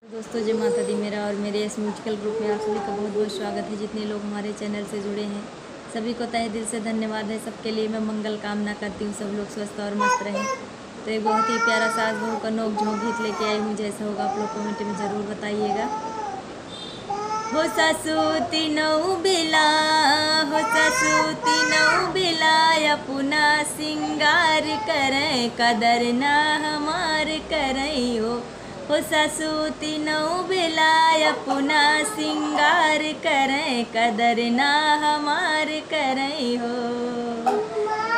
दोस्तों जय माता दी। मेरा और मेरे इस म्यूजिकल ग्रुप में आप सभी का बहुत बहुत स्वागत है। जितने लोग हमारे चैनल से जुड़े हैं सभी को तहे दिल से धन्यवाद है। सबके लिए मैं मंगल कामना करती हूँ, सब लोग स्वस्थ और मस्त रहें। तो एक बहुत ही प्यारा सास बहू का नोक झोंक गीत लेके आई हूँ। जैसा होगा आप लोग कमेंट में ज़रूर बताइएगा। हो सासू तीनऊ बेला, हो सासू तीनऊ बेला, अपना सिंगार करें कदर ना हमार करें हो सासू तीनऊ बेला, अपना सिंगार करें कदर ना हमार करें हो।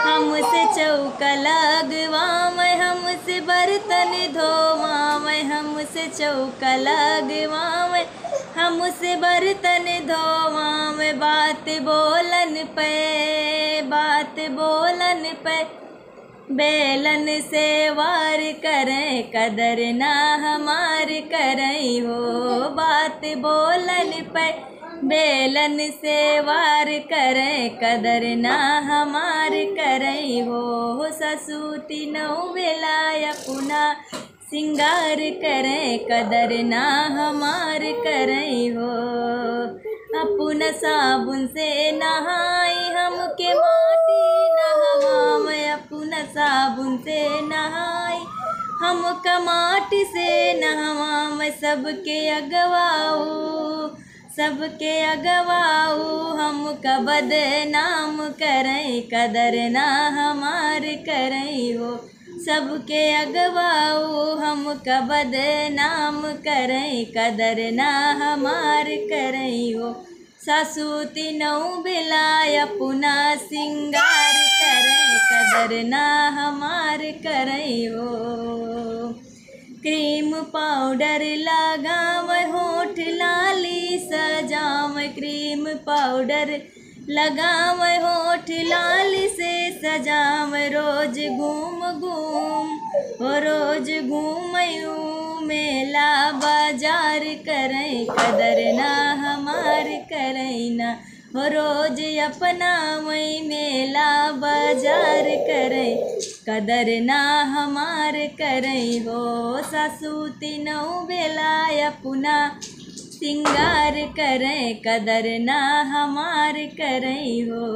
हमसे चौका लगवाम, हमसे बर्तन धोवाम, हमसे चौका लगवाम, हमसे बर्तन धोवाम। बात बोलन पे, बात बोलन पे बेलन से वार करें कदर ना हमार करें हो। बात बोलन पे बेलन से वार करें कदर ना हमार करें हो। सासू तीनऊ बेला, अपना सिंगार करें कदर ना हमार करें हो। अपना साबुन से नहाई हमके माटी नहवाम, अपना साबुन से नहाई हम माटी से नहवाम। सबके अगवाऊ, सबके अगवाऊ हमका बदनाम करें कदर ना हमार करें हो। सबके अगवाऊ हमका बदनाम करें कदर ना हमार करें हो। सासू तीनऊ बेला, अपना सिंगार करें कदर ना हमार करें हो। क्रीम पाउडर लगाव, होठ लाली सजाव, क्रीम पाउडर लगाव, होठ लाली से सजाव। रोज घूम घूम हो, रोज घूमयूँ मेला बाजार करें कदर ना हमार करें ना हो। रोज अपना वही मेला बाजार करें कदर ना हमार करें हो। सासू तीनऊ बेला, अपना सिंगार करें कदर ना हमार करें हो।